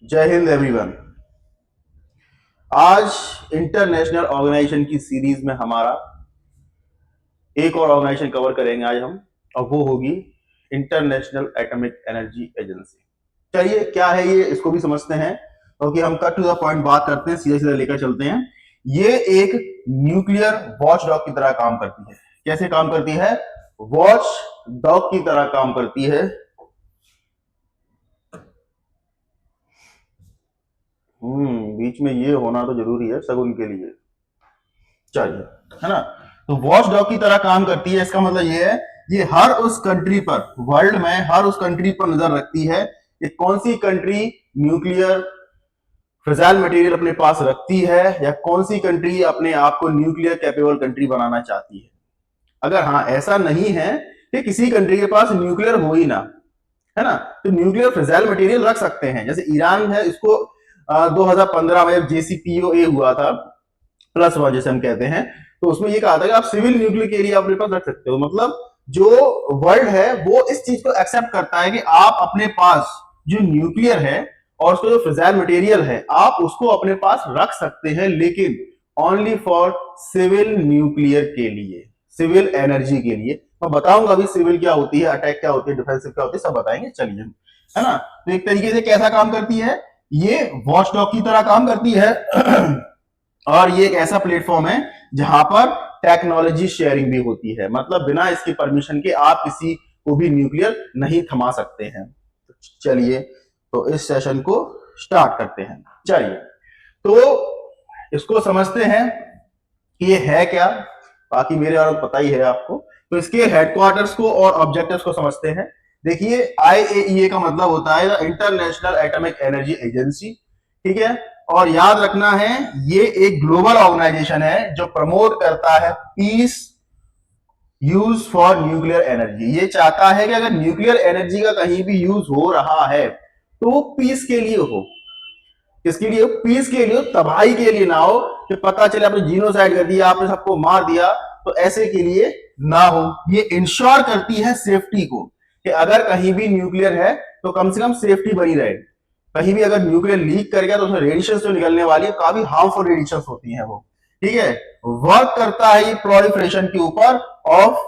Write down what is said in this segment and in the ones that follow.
जय हिंद एवरीवन। आज international organisation की सीरीज में हमारा एक और ऑर्गेनाइजेशन कवर करेंगे आज हम, और वो होगी इंटरनेशनल एटॉमिक एनर्जी एजेंसी। चलिए क्या है ये, इसको भी समझते हैं, क्योंकि हम कट टू द पॉइंट बात करते हैं, सीधे सीधे लेकर चलते हैं। ये एक न्यूक्लियर वॉच डॉग की तरह काम करती है। कैसे काम करती है? वॉच डॉग की तरह काम करती है। बीच में ये होना तो जरूरी है शगुन के लिए। चाहिए, है ना? तो वॉच डॉग की तरह काम करती है। इसका मतलब ये है, ये हर उस कंट्री पर, वर्ल्ड में हर उस कंट्री पर नजर रखती है कि कौन सी कंट्री न्यूक्लियर फ्रेजाइल मटेरियल अपने पास रखती है, या कौन सी कंट्री अपने आप को न्यूक्लियर कैपेबल कंट्री बनाना चाहती है। अगर हाँ ऐसा नहीं है कि किसी कंट्री के पास न्यूक्लियर हो ही ना, है ना, तो न्यूक्लियर फ्रेजाइल मटेरियल रख सकते हैं। जैसे ईरान है, इसको 2015 में जब जेसीपीओए हुआ था, +1 जैसे हम कहते हैं, तो उसमें ये कहा था कि आप सिविल न्यूक्लियर के एरिया अपने पास रख सकते हो। मतलब जो वर्ल्ड है वो इस चीज को एक्सेप्ट करता है कि आप अपने पास जो न्यूक्लियर है और उसका जो फिजाइल मटेरियल है, आप उसको अपने पास रख सकते हैं, लेकिन ओनली फॉर सिविल न्यूक्लियर के लिए, सिविल एनर्जी के लिए। मैं बताऊंगा अभी सिविल क्या होती है, अटैक क्या होती है, डिफेंसिव क्या होती है, सब बताएंगे। चलिए, है ना? तो एक तरीके से कैसा काम करती है ये? वॉच डॉग की तरह काम करती है। और ये एक ऐसा प्लेटफॉर्म है जहां पर टेक्नोलॉजी शेयरिंग भी होती है। मतलब बिना इसकी परमिशन के आप किसी को भी न्यूक्लियर नहीं थमा सकते हैं। तो चलिए, तो इस सेशन को स्टार्ट करते हैं। चलिए, तो इसको समझते हैं कि ये है क्या। बाकी मेरे और पता ही है आपको। तो इसके हेडक्वार्टर्स को और ऑब्जेक्टिव्स को समझते हैं। देखिए, आईएईए का मतलब होता है इंटरनेशनल एटॉमिक एनर्जी एजेंसी, ठीक है? और याद रखना है, ये एक ग्लोबल ऑर्गेनाइजेशन है जो प्रमोट करता है peace use for nuclear energy. ये चाहता है कि अगर न्यूक्लियर एनर्जी का कहीं भी यूज हो रहा है तो वो पीस के लिए हो। किसके लिए? पीस के लिए, तबाही के लिए ना हो कि पता चले आपने जीनोसाइड कर दिया, आपने सबको मार दिया, तो ऐसे के लिए ना हो। ये इंश्योर करती है सेफ्टी को कि अगर कहीं भी न्यूक्लियर है तो कम से कम सेफ्टी बनी रहे। कहीं भी अगर न्यूक्लियर लीक कर गया तो उसमें रेडिएशन जो निकलने वाली है, काफी हार्मफुल रेडिएशन होती है वो, ठीक है? वर्क करता है ये प्रोलिफरेशन के ऊपर ऑफ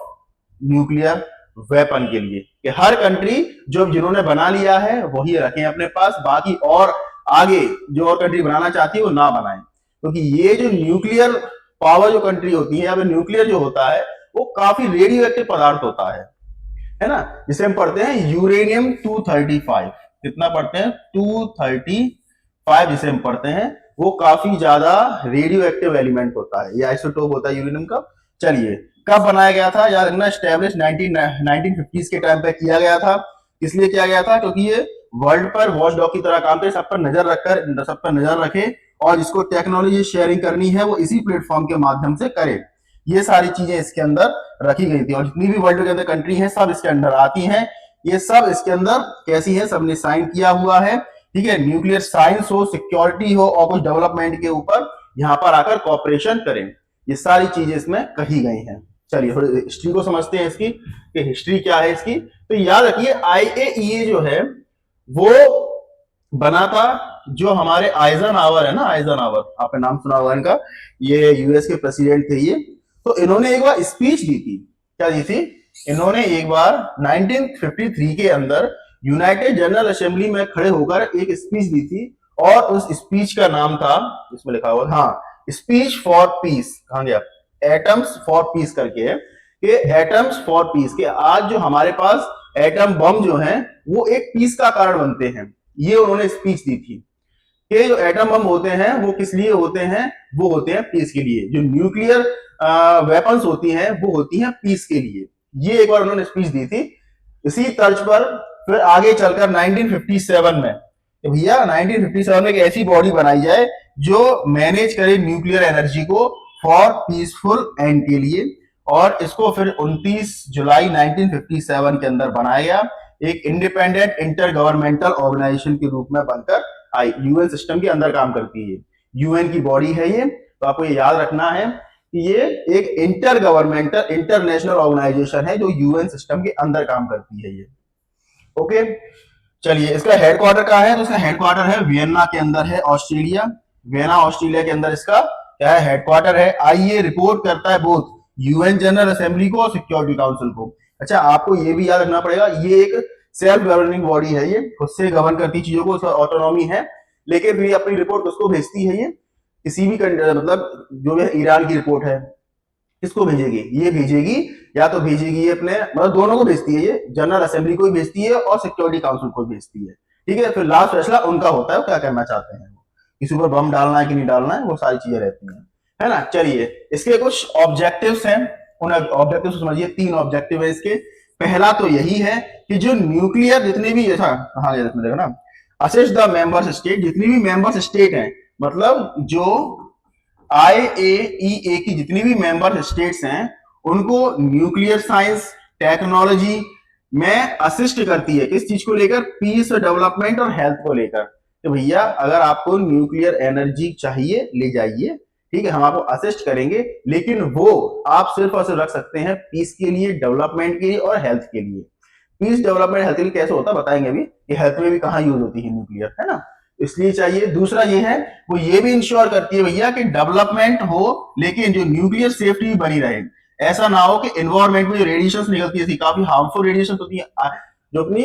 न्यूक्लियर वेपन के लिए, कि हर कंट्री जो जिन्होंने बना लिया है वही रखें अपने पास, बाकी और आगे जो और कंट्री बनाना चाहती है वो ना बनाए। क्योंकि ये जो न्यूक्लियर पावर जो कंट्री होती है, या फिर न्यूक्लियर जो होता है, वो काफी रेडियो एक्टिव पदार्थ होता है ना? जिसे हम पढ़ते हैं यूरेनियम 235। कितना पढ़ते हैं? 235 जिसे हम पढ़ते हैं, वो काफी ज्यादा रेडियो एक्टिव एलिमेंट होता है, ये आइसोटोप होता है यूरेनियम का। चलिए, कब बनाया गया था? याद रखना, स्टैब्लिश 1950 के टाइम पे किया गया था। इसलिए किया गया था क्योंकि ये वर्ल्ड पर वॉच डॉग की तरह काम करे, सब पर नजर रखकर, सब पर नजर रखे, और जिसको टेक्नोलॉजी शेयरिंग करनी है वो इसी प्लेटफॉर्म के माध्यम से करे। ये सारी चीजें इसके अंदर रखी गई थी, और जितनी भी वर्ल्ड के अंदर कंट्री है सब इसके अंदर आती हैं। ये सब इसके अंदर कैसी है? सबने साइन किया हुआ है, ठीक है? न्यूक्लियर साइंस हो, सिक्योरिटी हो, और कुछ डेवलपमेंट के ऊपर यहाँ पर आकर कॉपरेशन करें। ये सारी चीजें इसमें कही गई हैं। चलिए, थोड़ी हिस्ट्री को समझते हैं इसकी, कि हिस्ट्री क्या है इसकी। तो याद रखिए, आईएईए जो है वो बना था, जो हमारे आइजन आवर है ना, आइजन आवर, आपने नाम सुना होगा इनका, ये यूएस के प्रेसिडेंट थे ये। तो इन्होंने एक बार स्पीच दी थी। क्या दी थी? इन्होंने एक बार 1953 के अंदर यूनाइटेड जनरल असेंबली में खड़े होकर एक स्पीच दी थी, और उस स्पीच का नाम था, इसमें लिखा हुआ, हाँ, स्पीच फॉर पीस। कहां गया? एटम्स फॉर पीस करके है, कि एटम्स फॉर पीस, के आज जो हमारे पास एटम बम जो है वो एक पीस का कारण बनते हैं। ये उन्होंने स्पीच दी थी कि जो एटम बम होते हैं वो किस लिए होते हैं? वो होते हैं पीस के लिए। जो न्यूक्लियर वेपन्स होती हैं वो होती हैं पीस के लिए। ये एक बार उन्होंने स्पीच दी थी। इसी तर्ज पर फिर आगे चलकर 1957 में, भैया 1957 में एक ऐसी बॉडी बनाई जाए जो मैनेज करे न्यूक्लियर एनर्जी को फॉर पीसफुल एंड के लिए, और इसको फिर 29 जुलाई 1957 के अंदर बनाया गया। एक इंडिपेंडेंट इंटर गवर्नमेंटल ऑर्गेनाइजेशन के रूप में बनकर आई, यूएन सिस्टम के अंदर काम करती है। यूएन की बॉडी है ये, तो आपको ये याद रखना है कि ये एक इंटर गवर्नमेंटल इंटरनेशनल ऑर्गेनाइजेशन है जो यूएन सिस्टम के अंदर काम करती है ये। ओके, चलिए, इसका हेडक्वार्टर कहाँ है? तो इसका हेडक्वार्टर है वियना के अंदर है, ऑस्ट्रेलिया। वियना ऑस्ट्रेलिया के अंदर इसका क्या है? हेडक्वार्टर है। आइए, रिपोर्ट करता है बोथ यूएन जनरल असेंबली को और सिक्योरिटी काउंसिल को। अच्छा, आपको ये भी याद रखना पड़ेगा, ये एक सेल्फ गवर्निंग बॉडी है, ये खुद से गवर्न करती चीजों को, उसका ऑटोनॉमी है, लेकिन फिर अपनी रिपोर्ट उसको भेजती है। ये किसी भी मतलब जो भी ईरान की रिपोर्ट है, किसको भेजेगी? ये भेजेगी, या तो भेजेगी ये अपने, मतलब दोनों को भेजती है, ये जनरल असेंबली को भी भेजती है और सिक्योरिटी काउंसिल को भी भेजती है। ठीक है, फिर लास्ट फैसला उनका होता है, वो क्या करना चाहते हैं, किसी पर बम डालना है कि नहीं डालना है, वो सारी चीजें रहती हैं, है ना। चलिए, इसके कुछ ऑब्जेक्टिव्स हैं, उन ऑब्जेक्टिव्स को समझिए। 3 ऑब्जेक्टिव है इसके। पहला तो यही है कि जो न्यूक्लियर जितने भी, ऐसा कहा गया देखो ना, असिस्ट द मेंबर्स स्टेट, जितनी भी मेंबर्स स्टेट हैं, मतलब जो IAEA की जितनी भी मेंबर स्टेट्स हैं, उनको न्यूक्लियर साइंस टेक्नोलॉजी में असिस्ट करती है। किस चीज को लेकर? पीस, डेवलपमेंट और हेल्थ को लेकर। तो भैया, अगर आपको न्यूक्लियर एनर्जी चाहिए, ले जाइए, ठीक है, हम आपको असिस्ट करेंगे, लेकिन वो आप सिर्फ और सिर्फ रख सकते हैं पीस के लिए, डेवलपमेंट के लिए और हेल्थ के लिए। पीस, डेवलपमेंट, हेल्थ के लिए कैसे होता है बताएंगे अभी, कि हेल्थ में भी कहाँ यूज होती है न्यूक्लियर, है ना, इसलिए चाहिए। दूसरा ये है, वो ये भी इंश्योर करती है भैया कि डेवलपमेंट हो, लेकिन जो न्यूक्लियर सेफ्टी भी बनी रहे। ऐसा ना हो कि एनवायरमेंट में जो रेडिएशन निकलती है, काफी हार्मफुल रेडिएशन होती है, जो अपनी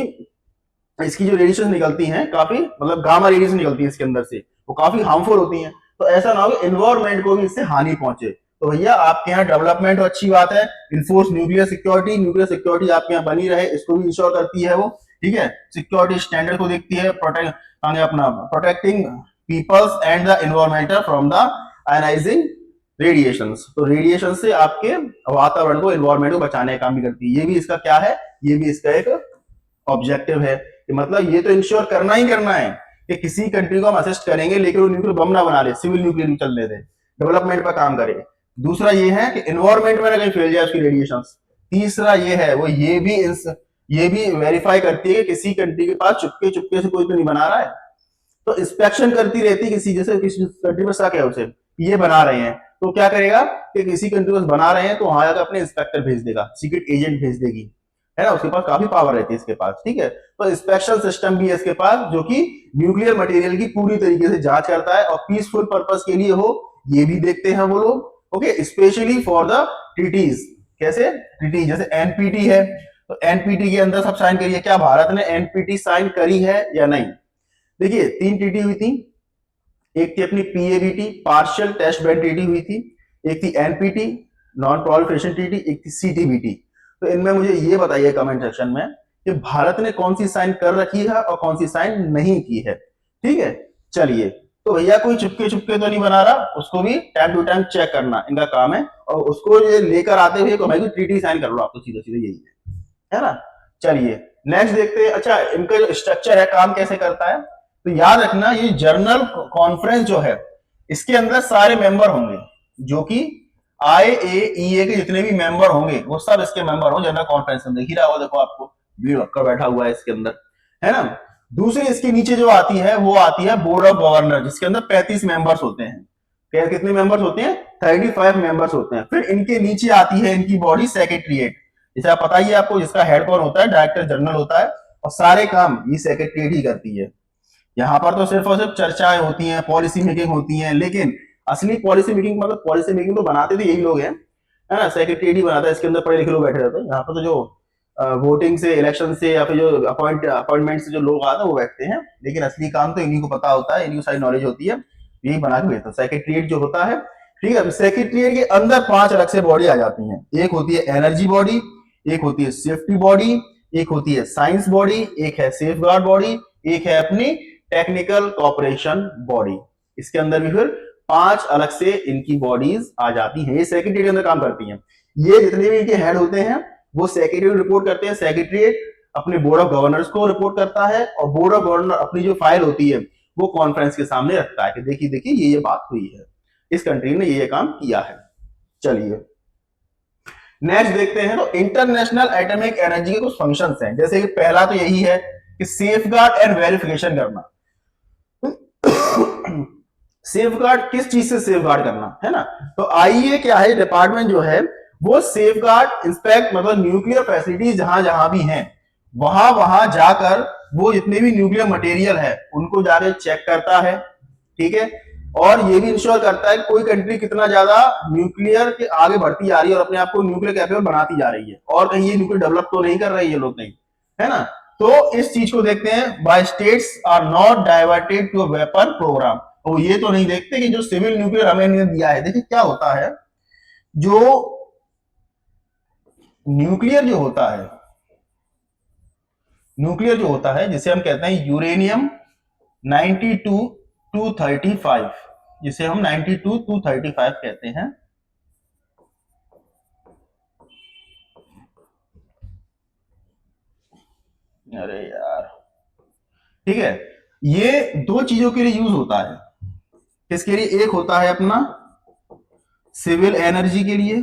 इसकी जो रेडिएशन निकलती हैं, काफी मतलब गामा रेडिएशन निकलती है इसके अंदर से, वो काफी हार्मफुल होती हैं। तो ऐसा ना हो कि एनवायरमेंट को भी इससे हानि पहुंचे। तो भैया, आपके यहाँ डेवलपमेंट तो अच्छी बात है, enforce nuclear security, nuclear security आपके यहाँ बनी रहे, इसको भी इंश्योर करती है वो। ठीक है, सिक्योरिटी स्टैंडर्ड को देखती है, अपना protecting peoples and the environmental from the ionizing radiations. तो रेडिएशन से आपके वातावरण को, एनवायरमेंट को बचाने का काम भी करती है। ये भी इसका क्या है? ये भी इसका एक ऑब्जेक्टिव है, कि मतलब ये तो इंश्योर करना ही करना है कि किसी कंट्री को हम असिस्ट करेंगे, लेकिन वो न्यूक्लियर बम ना बना ले, सिविल न्यूक्लियर भी चलने दे, डेवलपमेंट पर काम करे। दूसरा ये है कि एनवायरमेंट में ना कहीं फैल जाए उसकी रेडिएशन। तीसरा ये है, वो ये भी वेरीफाई करती है कि किसी कंट्री के पास चुपके चुपके से कोई तो नहीं बना रहा है। तो इंस्पेक्शन करती रहती है, किसी जैसे किसी कंट्री में शक है उसे ये बना रहे हैं, तो क्या करेगा कि किसी कंट्री में बना रहे हैं तो वहां जाकर अपने इंस्पेक्टर भेज देगा, सीक्रेट एजेंट भेज देगी, है ना, उसके पास काफी पावर रहती है इसके पास। ठीक है, तो इंस्पेक्शन सिस्टम भी है इसके पास, जो कि न्यूक्लियर मटेरियल की पूरी तरीके से जांच करता है और पीसफुल पर्पस के लिए हो, ये भी देखते हैं वो लोग। Okay, specially for the treaties. कैसे? ट्रीटी जैसे एनपीटी है, तो एनपीटी के अंदर सब साइन करिए। क्या भारत ने एनपीटी साइन करी है या नहीं? देखिए, 3 ट्रीटी हुई थी। एक थी अपनी PABT, partial test ban treaty हुई थी, एक थी एनपीटी, नॉन प्रोलिफरेशन ट्रीटी, एक थी सीटीबीटी। तो इनमें मुझे ये बताइए कमेंट सेक्शन में कि भारत ने कौन सी साइन कर रखी है और कौन सी साइन नहीं की है। ठीक है, चलिए, तो भैया कोई चुपके चुपके तो नहीं बना रहा, उसको भी टाइम टू टाइम चेक करना इनका काम है, और उसको ये लेकर आते हुए भाई ट्रीटी साइन कर लो आप, तो सीधा सीधा यही है ना। चलिए, नेक्स्ट देखते हैं। अच्छा, इनका जो स्ट्रक्चर है, काम कैसे करता है, तो याद रखना, ये जर्नल कॉन्फ्रेंस जो है, इसके अंदर सारे मेंबर होंगे, जो कि IAEA के जितने भी मेंबर होंगे वो सब इसके मेंबर होंगे जनरल कॉन्फ्रेंस में। देख ही रहा होगा, देखो आपको भीड़ भक्कर बैठा हुआ है इसके अंदर, है ना। दूसरी इसके नीचे जो आती है, वो आती है बोर्ड ऑफ गवर्नर, जिसके अंदर 35 मेंबर्स होते हैं। कितने मेंबर्स होते हैं? 35 मेंबर्स होते हैं। फिर इनके नीचे आती है इनकी बॉडी सेक्रेटरीट, जैसे आप पता ही है आपको, जिसका हेड कौन होता है? डायरेक्टर जनरल होता है, और सारे काम ये सेक्रेटरीट ही करती है। यहाँ पर तो सिर्फ और सिर्फ चर्चाएं होती हैं, पॉलिसी मेकिंग होती है, लेकिन असली पॉलिसी मेकिंग, मतलब पॉलिसी मेकिंग तो बनाते तो यही लोग हैं, है ना, सेक्रेटरीट ही बनाता है। इसके अंदर पढ़े लिखे लोग बैठे रहते हैं। यहाँ पर तो जो वोटिंग से, इलेक्शन से, या फिर जो अपॉइंटमेंट से जो लोग आते हैं वो बैठते हैं, लेकिन असली काम तो इन्हीं को पता होता है, इन्हीं को सारी नॉलेज होती है, यही बना के भेजता है सेक्रेटरीट जो होता है। ठीक है, सेक्रेटरीट के अंदर 5 अलग से बॉडी आ जाती हैं। एक होती है एनर्जी बॉडी, एक होती है सेफ्टी बॉडी, एक होती है साइंस बॉडी, एक है सेफ गार्ड बॉडी, एक है अपनी टेक्निकल कॉपरेशन बॉडी। इसके अंदर भी फिर 5 अलग से इनकी बॉडीज आ जाती हैं, ये सेक्रेटरीट के अंदर काम करती हैं। ये जितने भी इनके हेड होते हैं वो सेक्रेटरी रिपोर्ट करते हैं, सेक्रेटरीट अपने बोर्ड ऑफ गवर्नर्स को रिपोर्ट करता है, और बोर्ड ऑफ गवर्नर अपनी जो फाइल होती है वो कॉन्फ्रेंस के सामने रखता है कि देखिए देखिए ये बात हुई है, इस कंट्री ने ये काम किया है। चलिए, नेक्स्ट देखते हैं। तो इंटरनेशनल एटॉमिक एनर्जी के कुछ फंक्शंस हैं, जैसे कि पहला तो यही है कि सेफगार्ड एंड वेरिफिकेशन करना। सेफगार्ड किस चीज से सेफगार्ड करना, है ना। तो आइए, क्या है डिपार्टमेंट जो है वो सेफगार्ड इंस्पेक्ट, मतलब न्यूक्लियर फैसिलिटीज जहां जहां भी हैं वहां वहां जाकर वो जितने भी न्यूक्लियर मटेरियल है उनको जाकर चेक करता है, ठीक है, और ये भी इंश्योर करता है कि कोई कंट्री कितना ज्यादा न्यूक्लियर के आगे बढ़ती जा रही है और अपने आप को न्यूक्लियर कैपेबल बनाती जा रही है, और कहीं ये न्यूक्लियर डेवलप तो नहीं कर रही है लोग, नहीं, है ना। तो इस चीज को देखते हैं, by states are not diverted to weapon program. तो ये तो नहीं देखते कि जो सिविल न्यूक्लियर हमें दिया है, देखिए क्या होता है, जो न्यूक्लियर जो होता है, न्यूक्लियर जो होता है जिसे हम कहते हैं यूरेनियम 92 235, जिसे हम 92 235 कहते हैं। अरे यार, ठीक है, ये दो चीजों के लिए यूज होता है। किसके लिए? एक होता है अपना सिविल एनर्जी के लिए,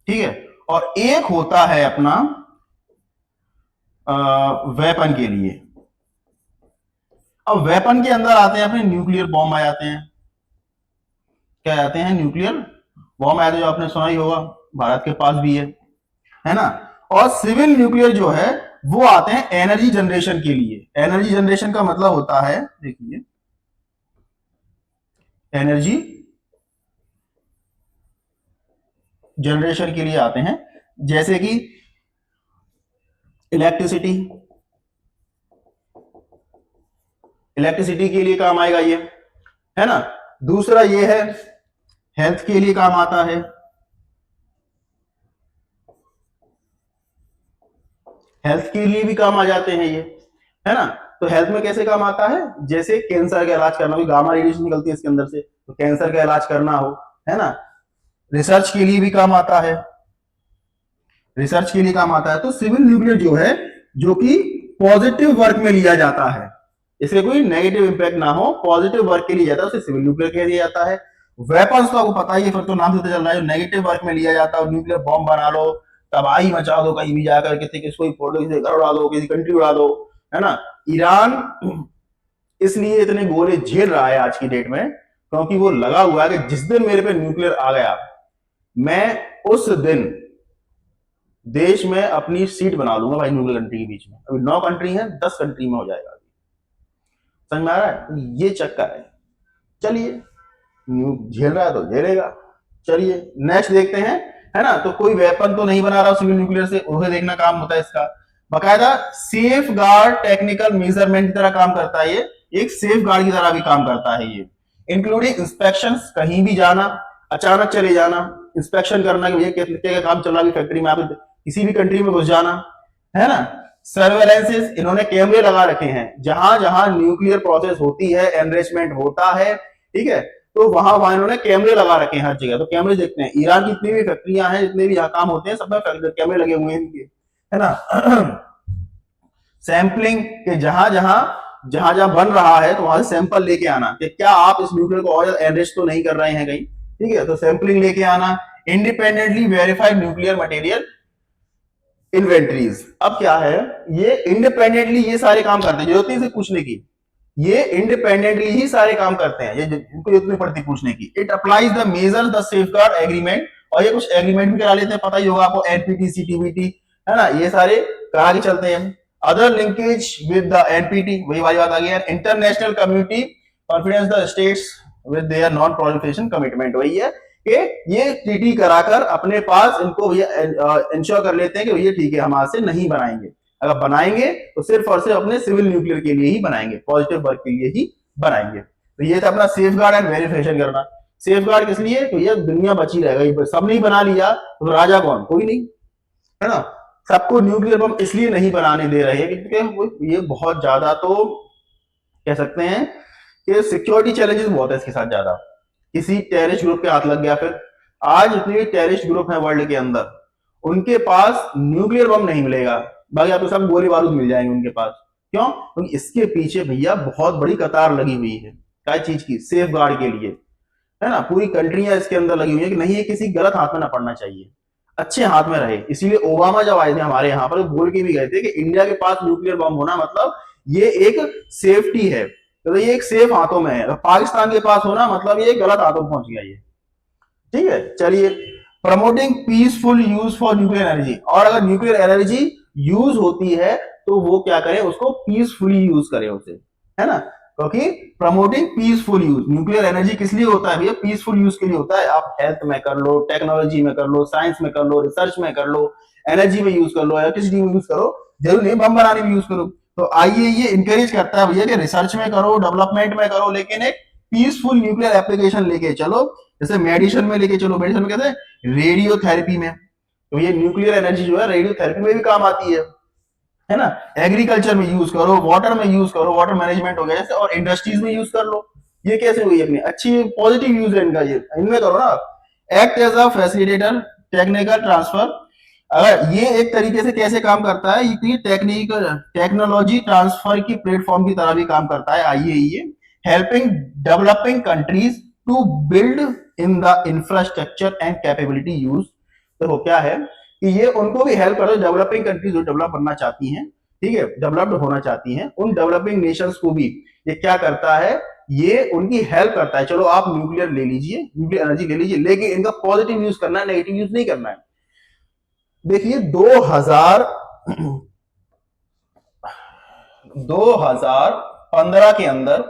ठीक है, और एक होता है अपना वेपन के लिए। अब वेपन के अंदर आते हैं अपने न्यूक्लियर बॉम्ब आ जाते हैं। क्या आते हैं? न्यूक्लियर बॉम्ब आते हैं, जो आपने सुना ही होगा, भारत के पास भी है ना। और सिविल न्यूक्लियर जो है वो आते हैं एनर्जी जनरेशन के लिए। एनर्जी जनरेशन का मतलब होता है, देखिए, एनर्जी जनरेशन के लिए आते हैं, जैसे कि इलेक्ट्रिसिटी, इलेक्ट्रिसिटी के लिए काम आएगा ये, है ना। दूसरा ये है हेल्थ के लिए काम आता है, हेल्थ के लिए भी काम आ जाते हैं ये, है ना। तो हेल्थ में कैसे काम आता है? जैसे कैंसर का इलाज करना, गामा रेडिएशन निकलती है इसके अंदर से, तो कैंसर का इलाज करना हो, है ना। रिसर्च के लिए भी काम आता है, रिसर्च के लिए काम आता है। तो सिविल न्यूक्लियर जो है, जो कि पॉजिटिव वर्क में लिया जाता है, इससे कोई नेगेटिव इंपैक्ट ना हो, पॉजिटिव वर्क के लिए जाता है, उसे सिविल न्यूक्लियर कह दिया जाता है। वेपन्स तो आपको पता ही है, फिर तो नाम से तो चल रहा है, जो नेगेटिव वर्क में लिया जाता है, न्यूक्लियर बॉम्ब बना लो, तबाही मचा दो कहीं भी जाकर, किसी किसको फोड़ दो, किसी घर उड़ा दो, किसी कंट्री उड़ा दो, है ना। ईरान इसलिए इतने गोले झेल रहा है आज की डेट में, क्योंकि वो लगा हुआ है कि जिस दिन मेरे पे न्यूक्लियर आ गया, मैं उस दिन देश में अपनी सीट बना लूंगा भाई न्यूक्लियर कंट्री के बीच में। अभी 9 कंट्री है, 10 कंट्री में हो जाएगा। समझ में आ रहा है? ये चक्कर है। चलिए, झेल रहा है तो झेलेगा। चलिए नेक्स्ट देखते हैं, है ना। तो कोई वेपन तो नहीं बना रहा सिविल न्यूक्लियर से, उसे देखना काम होता है इसका। बकायदा सेफ गार्ड टेक्निकल मेजरमेंट की तरह काम करता है ये, एक सेफ गार्ड की तरह भी काम करता है ये, इंक्लूडिंग इंस्पेक्शन, कहीं भी जाना, अचानक चले जाना, इंस्पेक्शन करना कि भैया क्या काम चल रहा है फैक्ट्री में, आप किसी भी कंट्री में घुस जाना, है ना। सर्वेलेंसेस, इन्होंने कैमरे लगा रखे हैं, जहां जहां न्यूक्लियर प्रोसेस होती है, एनरिचमेंट होता है, ठीक है, तो वहां वहां इन्होंने कैमरे लगा रखे हैं हर जगह। तो कैमरे देखते हैं, ईरान की जितनी भी फैक्ट्रियां हैं, जितने भी यहाँ काम होते हैं, सब में कैमरे लगे हुए हैं इनके, है ना। सैंपलिंग के जहां जहां बन रहा है, तो वहां से सैंपल लेके आना कि क्या आप इस न्यूक्लियर को और एनरिच तो नहीं कर रहे हैं कहीं, ठीक है, तो सैंपलिंग लेके आना। Independently verified nuclear material inventories. अब क्या है, ये इंडिपेंडेंटली ये सारे काम करते हैं, जरूरत नहीं से पूछने की, ये इंडिपेंडेंटली ही सारे काम करते हैं, ये इनको जरूरत नहीं पड़ती पूछने की। It applies the measure the safeguard agreement, और ये कुछ एग्रीमेंट भी करा लेते हैं, पता ही होगा आपको, एनपीटी, सीटीबीटी, है ना, ये सारे करा के चलते हैं। Other linkage with the NPT, वही वाली बात आ गई है। International community confidence the states with their non proliferation commitment, वही है कि ये ट्रीटी कराकर अपने पास इनको इंश्योर कर लेते हैं कि भैया ठीक है, हम आज से नहीं बनाएंगे, अगर बनाएंगे तो सिर्फ और सिर्फ अपने सिविल न्यूक्लियर के लिए ही बनाएंगे, पॉजिटिव वर्क के लिए ही बनाएंगे। तो ये था अपना सेफ गार्ड एंड वेरिफिकेशन करना। सेफ गार्ड किस लिए? तो ये दुनिया बची रहेगा, सब नहीं बना लिया तो राजा कौन? कोई नहीं, है ना। सबको न्यूक्लियर बम इसलिए नहीं बनाने दे रहे क्योंकि ये बहुत ज्यादा, तो कह सकते हैं कि सिक्योरिटी चैलेंजेस बहुत है इसके साथ ज्यादा। किसी टेररिस्ट ग्रुप के हाथ लग गया, फिर आज जितने भी टेररिस्ट ग्रुप हैं वर्ल्ड के अंदर, उनके पास न्यूक्लियर बम नहीं मिलेगा, बाकी आपको सब गोली बारूद मिल जाएंगे उनके पास। क्यों? क्योंकि इसके पीछे भैया बहुत बड़ी कतार लगी हुई है, क्या चीज की? सेफ गार्ड के लिए, है ना। पूरी कंट्रियां इसके अंदर लगी हुई है कि नहीं, ये किसी गलत हाथ में ना पड़ना चाहिए, अच्छे हाथ में रहे। इसीलिए ओबामा जब आए थे हमारे यहाँ पर, बोल के भी गए थे कि इंडिया के पास न्यूक्लियर बम होना मतलब ये एक सेफ्टी है, तो ये एक सेफ हाथों में है। अगर पाकिस्तान के पास होना मतलब ये गलत हाथों में पहुंच गया ये, ठीक है। चलिए, promoting peaceful use for nuclear energy, और अगर न्यूक्लियर एनर्जी यूज होती है तो वो क्या करें, उसको पीसफुली यूज करें उसे, है ना, क्योंकि promoting peaceful use, nuclear energy किस लिए होता है भैया, पीसफुल यूज के लिए होता है। आप हेल्थ में कर लो, टेक्नोलॉजी में कर लो, साइंस में कर लो, रिसर्च में कर लो, एनर्जी में यूज कर लो, इलेक्ट्रिसिटी में यूज करो, जरूर नहीं बम बनाने में यूज करो। तो आइए ये इंकरेज करता है भैया कि रिसर्च में करो, डेवलपमेंट में करो, लेकिन एक पीसफुल न्यूक्लियर एप्लीकेशन लेके चलो। जैसे मेडिसिन में लेके चलो, मेडिसिन में कहते हैं रेडियोथेरेपी में, तो ये न्यूक्लियर एनर्जी जो है रेडियोथेरेपी में भी काम आती है ना। एग्रीकल्चर में यूज करो, वाटर में यूज करो, वाटर मैनेजमेंट हो गया जैसे, और इंडस्ट्रीज में यूज कर लो। ये कैसे हुई अपनी अच्छी पॉजिटिव यूज है इनका, ये इनमें करो ना। Act as a facilitator technical transfer, अगर ये एक तरीके से कैसे काम करता है, ये टेक्निकल टेक्नोलॉजी ट्रांसफर की प्लेटफॉर्म की तरह भी काम करता है। आइए ये helping developing countries to build in the infrastructure and capability use. तो क्या है कि ये उनको भी हेल्प करता है, डेवलपिंग कंट्रीज जो डेवलप करना चाहती हैं, ठीक है, डेवलप्ड होना चाहती हैं, उन डेवलपिंग नेशंस को भी ये क्या करता है, ये उनकी हेल्प करता है। चलो आप न्यूक्लियर ले लीजिए, न्यूक्लियर एनर्जी ले लीजिए, लेकिन इनका पॉजिटिव यूज करना है, नेगेटिव यूज नहीं करना है। देखिए 2015 के अंदर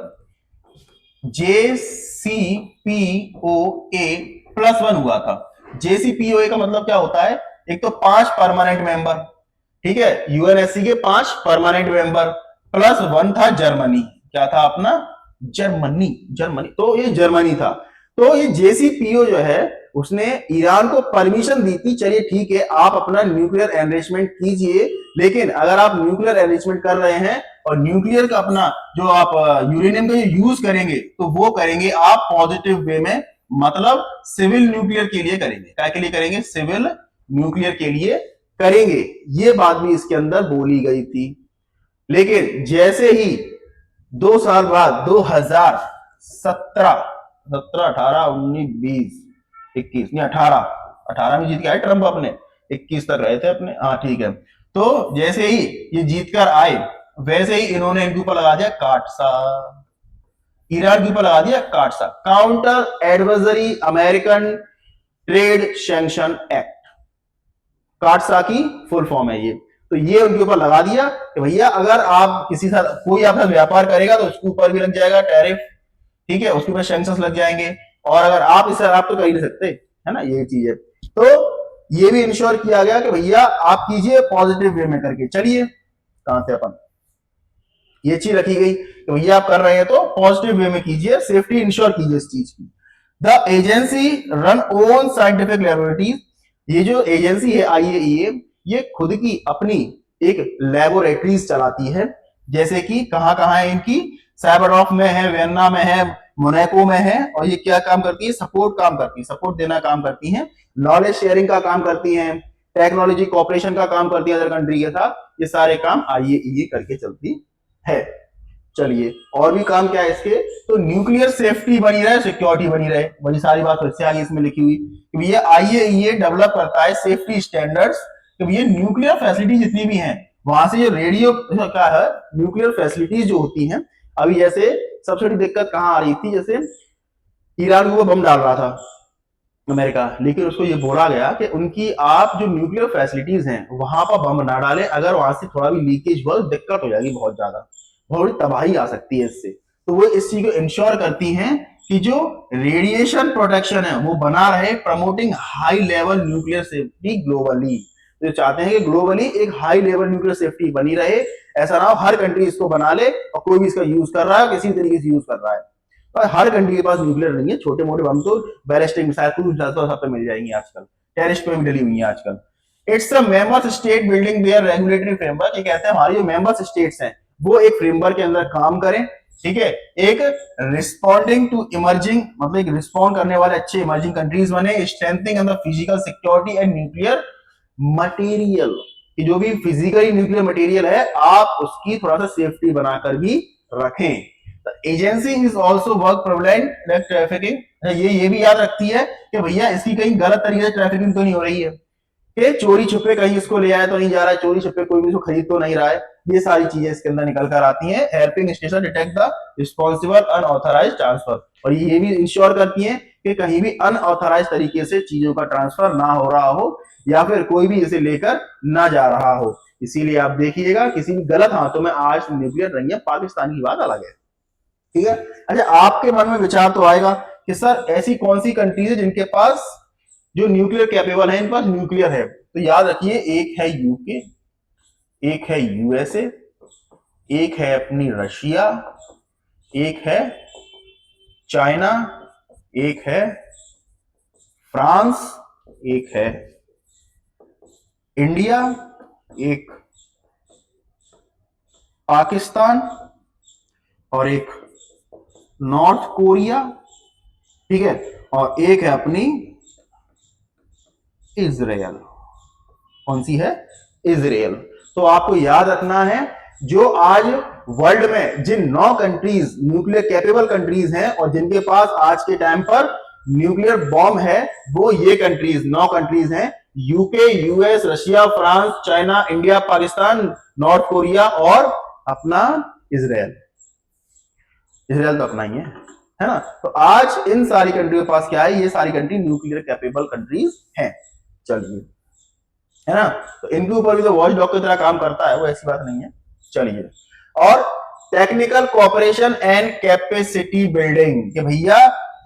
JCPOA+1 हुआ था। JCPOA का मतलब क्या होता है, एक तो 5 परमानेंट मेंबर, ठीक है, यूएनएससी के 5 परमानेंट मेंबर, +1 था जर्मनी। क्या था अपना, जर्मनी, जर्मनी, तो ये जर्मनी था। तो ये JCPO जो है उसने ईरान को परमिशन दी थी, चलिए ठीक है आप अपना न्यूक्लियर एनरिचमेंट कीजिए, लेकिन अगर आप न्यूक्लियर एनरिचमेंट कर रहे हैं और न्यूक्लियर का अपना जो आप यूरेनियम का यूज करेंगे, तो वो करेंगे आप पॉजिटिव वे में, मतलब सिविल न्यूक्लियर के लिए करेंगे। क्या के लिए करेंगे, सिविल न्यूक्लियर के लिए करेंगे। ये बात भी इसके अंदर बोली गई थी। लेकिन जैसे ही 2 साल बाद 2017, 17, 18, 19, 20, 21 नहीं 18 में जीत के आए ट्रंप, अपने 21 तक रहे थे अपने, हाँ ठीक है। तो जैसे ही ये जीत कर आए, वैसे ही इन्होंने इनके ऊपर लगा दिया काटसा, ईरान के ऊपर लगा दिया काटसा, counter adversary American trade sanction act, काटसा की फुल फॉर्म है ये। तो ये उनके ऊपर लगा दिया कि भैया अगर आप किसी साथ कोई आपका व्यापार करेगा तो उसके ऊपर भी लग जाएगा टैरिफ, ठीक है, उसके ऊपर सैंक्शंस लग जाएंगे, और अगर आप इसे आप तो कर ही नहीं सकते, है ना, ये चीज है। तो ये भी इंश्योर किया गया कि भैया आप कीजिए पॉजिटिव वे में करके चलिए। कहां से अपन, ये चीज रखी गई कि भैया आप कर रहे हैं तो पॉजिटिव वे में कीजिए, सेफ्टी इंश्योर कीजिए इस चीज की। The agency run own scientific laboratories, ये जो एजेंसी है IAEA, ये खुद की अपनी एक लैबोरेटरीज चलाती है। जैसे कि कहां कहां है इनकी, साइबरडॉफ में है, वियन्ना में है, मोनाको में है, और ये क्या काम करती है, सपोर्ट काम करती है, सपोर्ट देना काम करती है, नॉलेज शेयरिंग का काम करती है, टेक्नोलॉजी कॉपरेशन का काम करती है अदर कंट्री के साथ। ये सारे काम IAEA करके चलती है। चलिए और भी काम क्या है इसके, तो न्यूक्लियर सेफ्टी बनी रहे, सिक्योरिटी बनी रहे, बड़ी सारी बात फिर से आगे इसमें लिखी हुई कि भैया IAEA डेवलप करता है सेफ्टी स्टैंडर्ड्स, कि भैया न्यूक्लियर फैसिलिटी जितनी भी हैं, वहां से जो रेडियो क्या है, न्यूक्लियर फैसिलिटीज जो होती हैं, अभी जैसे सबसे बड़ी दिक्कत कहां आ रही थी, जैसे ईरान को बम डाल रहा था अमेरिका, लेकिन उसको ये बोला गया कि उनकी आप जो न्यूक्लियर फैसिलिटीज हैं वहां पर बम ना डालें, अगर वहां से थोड़ा भी लीकेज हुआ तो दिक्कत हो जाएगी, बहुत ज्यादा, बहुत बड़ी तबाही आ सकती है इससे। तो वो इस चीज को इंश्योर करती हैं कि जो रेडिएशन प्रोटेक्शन है वो बना रहे, promoting high level nuclear safety globally. तो चाहते हैं कि ग्लोबली एक हाई लेवल न्यूक्लियर सेफ्टी बनी रहे, ऐसा ना हो हर कंट्री इसको बना ले और कोई भी इसका यूज कर रहा है, किसी तरीके से यूज कर रहा है। और हर कंट्री के पास न्यूक्लियर नहीं है, छोटे मोटे बम तो बैलिस्टिक मिसाइल क्रूज सब पे मिल जाएंगी आजकल, टेररिस्ट पे भी डली हुई है आजकल। It's a members state building their regulatory framework, ये कहते हैं हमारी जो मेंबर्स स्टेट्स हैं वो एक फ्रेमवर्क के अंदर काम करें, ठीक है, एक रिस्पॉन्डिंग टू इमर्जिंग, मतलब एक रिस्पॉन्ड करने वाले अच्छे इमर्जिंग कंट्रीज बने, strengthening of the physical security and nuclear material, कि जो भी फिजिकली न्यूक्लियर मटेरियल है आप उसकी थोड़ा सा सेफ्टी बनाकर भी रखें। Agency is also work prevent trafficking, ये भी याद रखती है कि भैया इसकी कहीं गलत तरीके से ट्रैफिकिंग तो नहीं हो रही है, कि चोरी छुपे कहीं इसको ले आया तो नहीं जा रहा है, चोरी छुपे कोई भी इसको खरीद तो नहीं रहा है, ये सारी चीजें इसके अंदर निकल कर आती हैं। Helping station detect the responsible unauthorized transfer, और ये भी इंश्योर करती है कि कहीं भी अनऑथराइज तरीके से चीजों का ट्रांसफर ना हो रहा हो, या फिर कोई भी इसे लेकर ना जा रहा हो। इसीलिए आप देखिएगा किसी भी गलत हाथों में आज न्यूक्लियर नहीं है, पाकिस्तान की बात अलग है। ठीक है, अच्छा आपके मन में विचार तो आएगा कि सर ऐसी कौन सी कंट्रीज है जिनके पास जो न्यूक्लियर कैपेबल है, इनके पास न्यूक्लियर है। तो याद रखिए, एक है यूके, एक है यूएसए, एक है अपनी रशिया, एक है चाइना, एक है फ्रांस, एक है इंडिया, एक पाकिस्तान और एक नॉर्थ कोरिया। ठीक है, और एक है अपनी इजराइल। कौन सी है? इजराइल। तो आपको याद रखना है, जो आज वर्ल्ड में जिन 9 कंट्रीज न्यूक्लियर कैपेबल कंट्रीज हैं और जिनके पास आज के टाइम पर न्यूक्लियर बॉम्ब है, वो ये कंट्रीज 9 कंट्रीज हैं, UK, US, Russia, France, China, India, Pakistan, north Korea और अपना इजराइल। इजराइल तो अपना ही है ना। तो आज इन सारी कंट्रियों के पास क्या है, ये सारी कंट्री न्यूक्लियर कैपेबल कंट्रीज हैं। चलिए, है ना, तो इनके ऊपर भी तो वॉच डॉग की तरह काम करता है, वो ऐसी बात नहीं है। चलिए, और technical cooperation and capacity building, कि भैया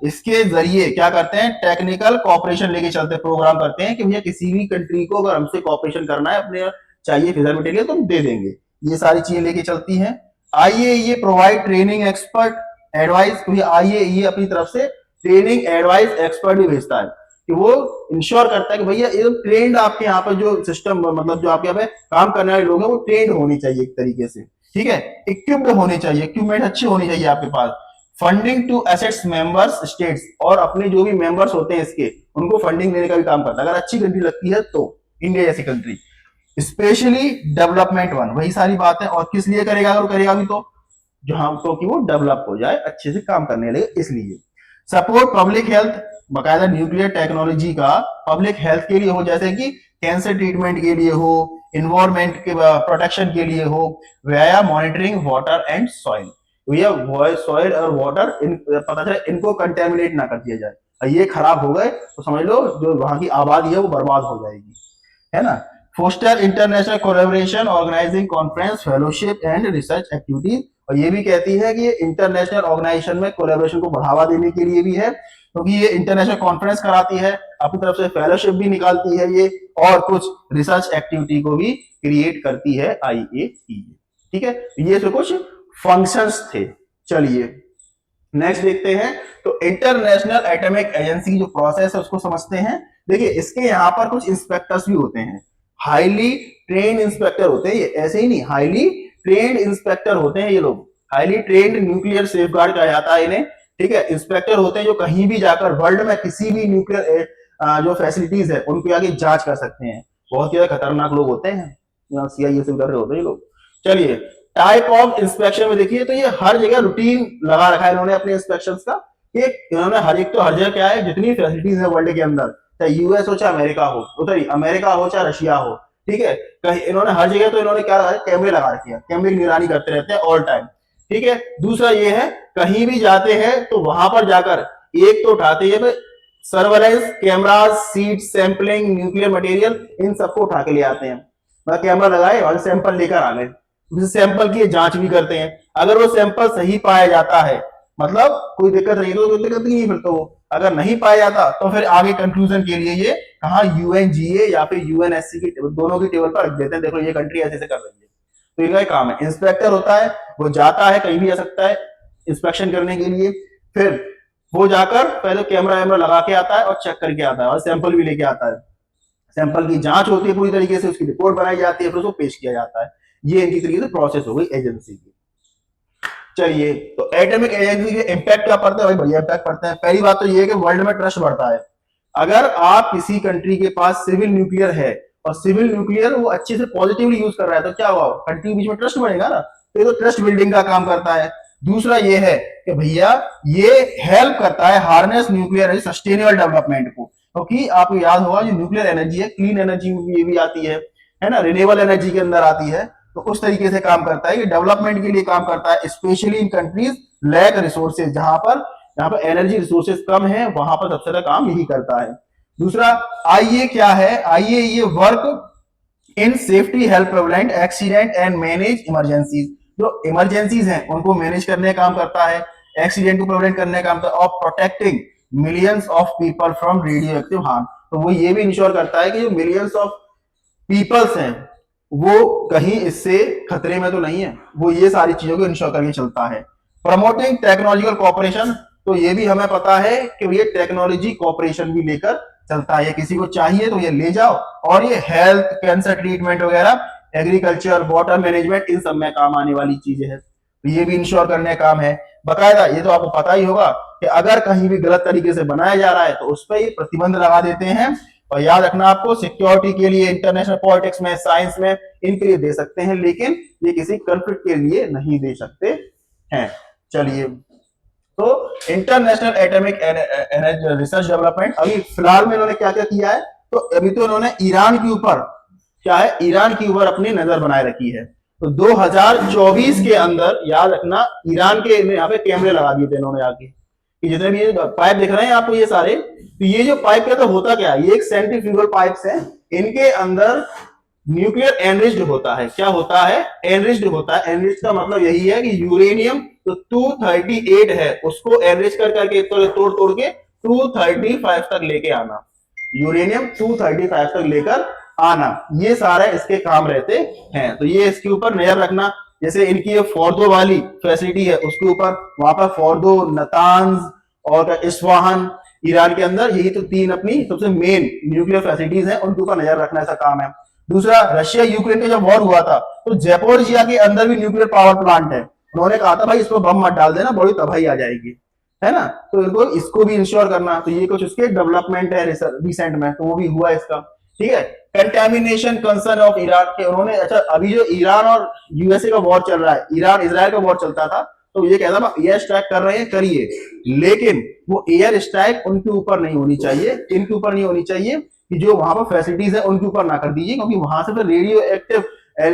इसके जरिए क्या करते हैं, टेक्निकल कोऑपरेशन लेके चलते प्रोग्राम करते हैं कि भैया किसी भी कंट्री को अगर हमसे कोऑपरेशन करना है, अपने चाहिए फिजर मटेरियल तो हम दे देंगे, ये सारी चीजें लेके चलती हैं। IAEA provide training expert advice, तो आईएईए अपनी तरफ से ट्रेनिंग एडवाइस एक्सपर्ट भी भेजता है कि वो इंश्योर करता है कि भैया एकदम ट्रेंड आपके यहाँ पर जो सिस्टम, मतलब जो आपके यहाँ पे काम करने वाले लोग हैं वो ट्रेंड होनी चाहिए एक तरीके से। ठीक है, इक्विप्ड होने चाहिए, इक्विपमेंट अच्छे होने चाहिए आपके पास। Funding to assets members states, और अपने जो भी मेंबर्स होते हैं इसके, उनको फंडिंग देने का भी काम करता है, अगर अच्छी कंट्री लगती है तो, इंडिया जैसी कंट्री। स्पेशली डेवलपमेंट वन, वही सारी बात है, और किस लिए करेगा, अगर करेगा भी तो जहां तो कि वो डेवलप हो जाए, अच्छे से काम करने लगे, इसलिए। सपोर्ट पब्लिक हेल्थ, बकायदा न्यूक्लियर टेक्नोलॉजी का पब्लिक हेल्थ के लिए हो, जैसे कि कैंसर ट्रीटमेंट के लिए हो, इन्वायरमेंट के प्रोटेक्शन के लिए हो, via monitoring water and soil, भैया सॉइल और वाटर पता चले इनको कंटेमिनेट ना कर दिया जाए, ये खराब हो गए तो समझ लो जो वहां की आबादी है वो बर्बाद हो जाएगी, है ना। Foster international collaboration, organizing conference, fellowship and research activities, और ये भी कहती है कि ये इंटरनेशनल ऑर्गेनाइजेशन में कोलैबोरेशन को बढ़ावा देने के लिए भी है, क्योंकि ये इंटरनेशनल कॉन्फ्रेंस कराती है, अपनी तरफ से फेलोशिप भी निकालती है ये, और कुछ रिसर्च एक्टिविटी को भी क्रिएट करती है आईएईए। ठीक है, ये तो कुछ फंक्शंस थे। चलिए नेक्स्ट देखते हैं, तो इंटरनेशनल एटॉमिक एजेंसी की जो प्रोसेस है उसको समझते हैं। देखिए, इसके यहाँ पर कुछ इंस्पेक्टर्स भी होते हैं, हाईली ट्रेन्ड इंस्पेक्टर होते हैं ये, ऐसे ही नहीं, हाईली ट्रेन्ड इंस्पेक्टर होते हैं ये लोग, हाईली ट्रेन्ड न्यूक्लियर सेफगार्ड कहा जाता है इन्हें। ठीक है, इंस्पेक्टर होते हैं जो कहीं भी जाकर वर्ल्ड में किसी भी न्यूक्लियर जो फैसिलिटीज है उनको आगे जांच कर सकते हैं। बहुत ज्यादा खतरनाक लोग होते हैं, सीआईए से कर रहे होते हैं ये लोग। चलिए, टाइप ऑफ इंस्पेक्शन में देखिए, तो ये हर जगह रूटीन लगा रखा है इन्होंने अपने इंस्पेक्शंस का, कि इन्होंने हर एक, तो हर जगह क्या है, जितनी फैसिलिटीज है वर्ल्ड के अंदर, चाहे यूएस हो चाहे अमेरिका हो, सॉरी अमेरिका हो चाहे रशिया हो, ठीक है, कहीं इन्होंने हर जगह तो इन्होंने क्या लगा, कैमरे लगा रखे हैं, कैमरे की निगरानी करते रहते हैं ऑल टाइम। ठीक है, दूसरा ये है, कहीं भी जाते हैं तो वहां पर जाकर एक तो उठाते हैं surveillance cameras, seat sampling, nuclear material, इन सबको उठा के ले आते हैं, मतलब कैमरा लगाए और सैंपल लेकर आ गए, सैंपल की जांच भी करते हैं। अगर वो सैंपल सही पाया जाता है, मतलब कोई दिक्कत नहीं, तो कोई दिक्कत नहीं, फिर तो अगर नहीं पाया जाता तो फिर आगे कंक्लूजन के लिए ये कहा यूएनजीए या फिर यूएनएससी की दोनों की टेबल पर रख देते हैं, देखो ये कंट्री ऐसे कर रही है। तो इनका काम है, इंस्पेक्टर होता है, वो जाता है, कहीं भी आ सकता है इंस्पेक्शन करने के लिए, फिर वो जाकर पहले कैमरा वैमरा लगा के आता है और चेक करके आता है और सैंपल भी लेके आता है, सैंपल की जांच होती है पूरी तरीके से, उसकी रिपोर्ट बनाई जाती है, फिर उसको पेश किया जाता है। ये इनकी तरीके से प्रोसेस हो गई एजेंसी की। चलिए, तो एटॉमिक एजेंसी के इंपैक्ट क्या पड़ता है भाई, बढ़िया इंपैक्ट पड़ता है। पहली बात तो ये है कि वर्ल्ड में ट्रस्ट बढ़ता है। अगर आप किसी कंट्री के पास सिविल न्यूक्लियर है और सिविल न्यूक्लियर वो अच्छे से पॉजिटिवली यूज कर रहा है, तो क्या हुआ, कंट्री के बीच में ट्रस्ट बढ़ेगा ना, तो ये तो ट्रस्ट बिल्डिंग का काम करता है। दूसरा ये है कि भैया ये हेल्प करता है harness nuclear energy sustainable development को, क्योंकि आपको याद होगा जो न्यूक्लियर एनर्जी है, क्लीन एनर्जी में ये भी आती है ना, रिन्यूएबल एनर्जी के अंदर आती है, तो उस तरीके से काम करता है, ये डेवलपमेंट के लिए काम करता है, specially in countries lack resources, जहां पर एनर्जी रिसोर्सेज कम है, वहां पर सबसे ज्यादा काम यही करता है। दूसरा आईए क्या है, आईए ये work in safety help prevent accident and manage emergencies, जो इमरजेंसीज हैं उनको मैनेज करने का काम करता है, एक्सीडेंट को प्रिवेंट करने का काम करता है, और protecting millions of people from radio active harm. तो वो ये भी इंश्योर करता है कि जो मिलियंस ऑफ पीपल्स हैं वो कहीं इससे खतरे में तो नहीं है, वो ये सारी चीजों को इंश्योर करके चलता है। प्रमोटिंग टेक्नोलॉजिकल कॉपरेशन, तो ये भी हमें पता है कि ये टेक्नोलॉजी कॉपरेशन भी लेकर चलता है, किसी को चाहिए तो ये ले जाओ, और ये हेल्थ कैंसर ट्रीटमेंट वगैरह, एग्रीकल्चर, वाटर मैनेजमेंट, इन सब में काम आने वाली चीजें है, तो ये भी इंश्योर करने का काम है। बकायदा ये तो आपको पता ही होगा कि अगर कहीं भी गलत तरीके से बनाया जा रहा है तो उस पर ये प्रतिबंध लगा देते हैं। और याद रखना आपको, सिक्योरिटी के लिए, इंटरनेशनल पॉलिटिक्स में, साइंस में, इनके लिए दे सकते हैं, लेकिन ये किसी कॉन्फ्लिक्ट के लिए नहीं दे सकते हैं। चलिए, तो international atomic energy research development, अभी फिलहाल में इन्होंने क्या क्या किया है, तो अभी तो इन्होंने ईरान के ऊपर क्या है, ईरान के ऊपर अपनी नजर बनाए रखी है। तो 2024 के अंदर याद रखना, ईरान के यहाँ पे कैमरे लगा दिए थे इन्होंने आके, कि जितने भी पाइप दिख रहे हैं आपको ये सारे, तो ये जो पाइप का तो होता क्या है, ये एक सेंट्रीफ्यूगल पाइप्स हैं, इनके अंदर न्यूक्लियर एनरिच्ड होता है। क्या होता है? एनरिच्ड होता है। एनरिच्ड का मतलब यही है कि यूरेनियम तो 238 है, उसको एनरिच कर करके तोड़ तोड़ के 235 तक लेके आना, यूरेनियम 235 तक लेकर आना, ये सारे इसके काम रहते हैं। तो ये इसके ऊपर नजर रखना, जैसे इनकी ये फोर्दो वाली फैसिलिटी है उसके ऊपर, वहां पर फोर्दो, नतांज और इस्फहान, ईरान के अंदर, यही तो तीन अपनी सबसे मेन न्यूक्लियर फैसिलिटीज हैं, उनके ऊपर नजर रखना ऐसा काम है। दूसरा, रशिया यूक्रेन का जब वॉर हुआ था तो जैपोरिजिया के अंदर भी न्यूक्लियर पावर प्लांट है, उन्होंने कहा था भाई इस पर बम मत डाल देना, बड़ी तबाही आ जाएगी, है ना। तो इनको इसको भी इंश्योर करना, तो ये कुछ उसके डेवलपमेंट है रिसेंट में, तो वो भी हुआ इसका, ठीक है। कंटेमिनेशन कंसर्न ऑफ ईरान के उन्होंने, अच्छा अभी जो ईरान और यूएसए का वॉर चल रहा है, ईरान इजराइल का वॉर चलता था, तो ये कहता था एयर स्ट्राइक कर रहे हैं करिए, लेकिन वो एयर स्ट्राइक उनके ऊपर नहीं होनी चाहिए, इनके ऊपर नहीं होनी चाहिए, कि जो वहां पर फैसिलिटीज है उनके ऊपर ना कर दीजिए, क्योंकि वहां से फिर रेडियो एक्टिव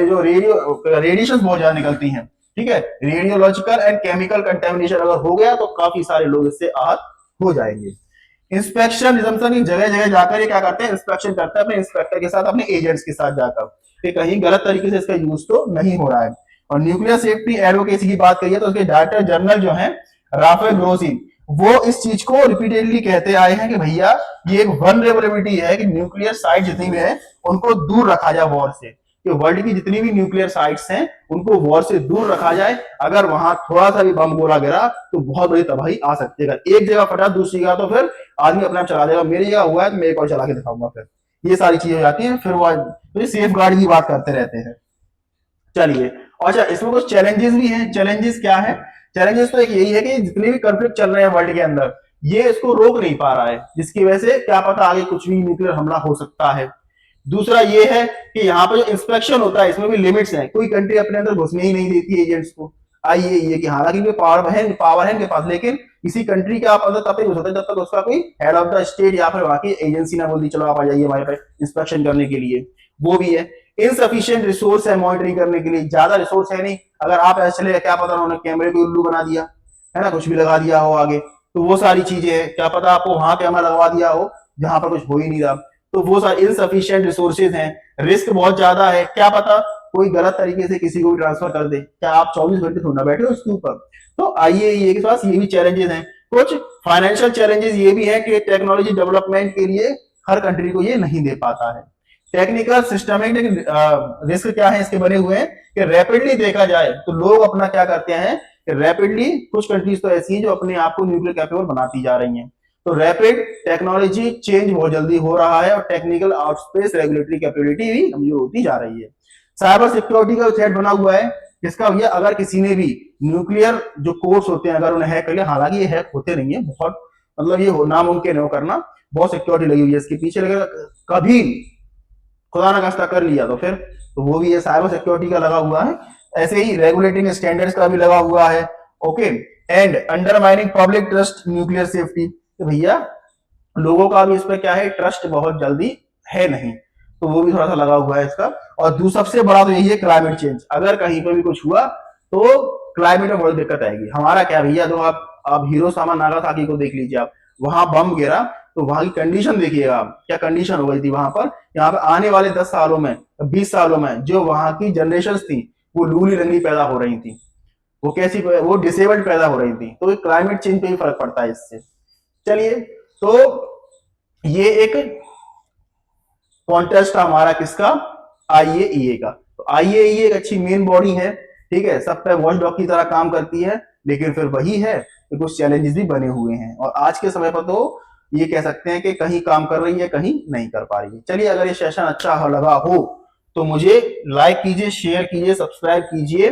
जो रेडिएशन बहुत ज्यादा निकलती हैं, ठीक है। रेडियोलॉजिकल एंड केमिकल कंटेमिनेशन अगर हो गया तो काफी सारे लोग इससे आहत हो जाएंगे। इंस्पेक्शन की जगह जगह जाकर ये क्या करते हैं, इंस्पेक्शन करते हैं अपने इंस्पेक्टर के साथ, अपने एजेंट्स के साथ जाकर, कि कहीं गलत तरीके से इसका यूज तो नहीं हो रहा है। और न्यूक्लियर सेफ्टी एडवोकेसी की बात करिए तो उसके डायरेक्टर जनरल जो है राफेल ग्रोसी, वो इस चीज को रिपीटेडली कहते आए हैं कि भैया ये एक वनरेबिलिटी है कि न्यूक्लियर साइट जितनी भी है उनको दूर रखा जाए वॉर से, कि वर्ल्ड की जितनी भी न्यूक्लियर साइट्स हैं उनको वॉर से दूर रखा जाए, अगर वहां थोड़ा सा भी बम गोला गिरा तो बहुत बड़ी तबाही आ सकती है, अगर एक जगह फटा दूसरी जगह तो फिर आदमी अपने आप चला देगा, मेरी जगह हुआ है तो मैं एक और चला के दिखाऊंगा, फिर ये सारी चीजें हो जाती हैं, फिर वो तो सेफ गार्ड की बात करते रहते हैं। चलिए, अच्छा इसमें कुछ चैलेंजेस भी हैं। चैलेंजेस क्या है? चैलेंजेस तो एक यही है कि जितने भी कॉन्फ्लिक्ट चल रहे हैं वर्ल्ड के अंदर, ये इसको रोक नहीं पा रहा है, जिसकी वजह से क्या पता आगे कुछ भी न्यूक्लियर हमला हो सकता है। दूसरा ये है कि यहाँ पर जो इंस्पेक्शन होता है इसमें भी लिमिट्स हैं, कोई कंट्री अपने अंदर घुसने ही नहीं देती एजेंट्स को। आइए ये कि हालांकि पावर है इनके पास, लेकिन किसी कंट्री के आप अंदर तब तक घुस सकते जब तक उसका कोई हेड ऑफ द स्टेट या फिर वहां की एजेंसी ना बोल दी चलो आप आ जाइए हमारे पास इंस्पेक्शन करने के लिए, वो भी है। इनसफिशिएंट रिसोर्स है मॉनिटरिंग करने के लिए, ज्यादा रिसोर्स है नहीं, अगर आप ऐसे चले क्या पता उन्होंने कैमरे को उल्लू बना दिया है ना, कुछ भी लगा दिया हो आगे, तो वो सारी चीजें हैं, क्या पता आपको वहां कैमरा लगवा दिया हो जहां पर कुछ हो ही नहीं रहा, तो वो सारे इनसफिशिएंट रिसोर्सेज हैं। रिस्क बहुत ज्यादा है, क्या पता कोई गलत तरीके से किसी को भी ट्रांसफर कर दे, क्या आप 24 घंटे थोड़ा बैठे हो उसके ऊपर। तो आइए ये के पास ये भी चैलेंजेस हैं। कुछ फाइनेंशियल चैलेंजेस ये भी है कि टेक्नोलॉजी डेवलपमेंट के लिए हर कंट्री को ये नहीं दे पाता है। टेक्निकल सिस्टमिक रिस्क क्या है इसके बने हुए हैं कि रैपिडली देखा जाए तो लोग अपना क्या करते हैं कि रैपिडली, कुछ कंट्रीज तो ऐसी हैं जो अपने आप को न्यूक्लियर कैपेबल बनाती जा रही हैं, तो रैपिड टेक्नोलॉजी चेंज बहुत जल्दी हो रहा है और टेक्निकल आउटस्पेस रेगुलेटरी कैपेबिलिटी भी कमजोर होती जा रही है। साइबर सिक्योरिटी का थ्रेट बना हुआ है, जिसका भैया अगर किसी ने भी न्यूक्लियर जो कोर्स होते हैं अगर उन्हें हैक कर लिया, हालांकि ये हैक होते नहीं है, बहुत मतलब ये नामुमकिन है करना, बहुत सिक्योरिटी लगी हुई है इसके पीछे, लेकिन कभी खुदा ना खास्ता कर लिया तो फिर तो वो भी ये साइबर सिक्योरिटी का लगा हुआ है। ऐसे ही रेगुलेटिंग स्टैंडर्ड्स का भी लगा हुआ है। Okay, and undermining public trust nuclear safety, तो भैया लोगों का भी इस पर क्या है, ट्रस्ट बहुत जल्दी है नहीं, तो वो भी थोड़ा सा लगा हुआ है इसका। और दूसरा सबसे बड़ा तो यही है क्लाइमेट चेंज, अगर कहीं पर भी कुछ हुआ तो क्लाइमेट में बहुत दिक्कत आएगी। हमारा क्या भैया, तो आप हिरोशिमा नागासाकी को देख लीजिए, आप वहां बम गिरा तो वहां की कंडीशन देखिएगा आप, क्या कंडीशन हो गई थी वहां पर। यहाँ पे आने वाले 10 सालों में, 20 सालों में जो वहां की जनरेशन थी वो लूली लंगड़ी पैदा हो रही थी, वो कैसी, वो डिसेबल्ड पैदा हो रही थी। तो क्लाइमेट चेंज पे भी फर्क पड़ता है इससे। चलिए, तो ये एक कॉन्टेस्ट था हमारा किसका, आईएईए का। तो आईएईए एक अच्छी मेन बॉडी है, ठीक है, सब पे वॉच डॉग की तरह काम करती है, लेकिन फिर वही है कि कुछ चैलेंजेस भी बने हुए हैं, और आज के समय पर तो ये कह सकते हैं कि कहीं काम कर रही है, कहीं नहीं कर पा रही है। चलिए, अगर ये सेशन अच्छा लगा हो तो मुझे लाइक कीजिए, शेयर कीजिए, सब्सक्राइब कीजिए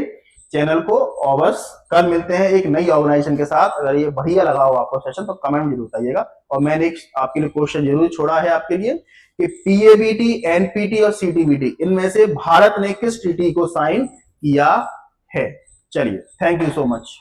चैनल को, और बस कल मिलते हैं एक नई ऑर्गेनाइजेशन के साथ। अगर ये बढ़िया लगा हो आपको सेशन तो कमेंट जरूर बताइएगा। और मैंने एक आपके लिए क्वेश्चन जरूर छोड़ा है आपके लिए कि पीएबीटी, एनपीटी और सीटीबीटी इनमें से भारत ने किस ट्रीटी को साइन किया है। चलिए, थैंक यू सो मच।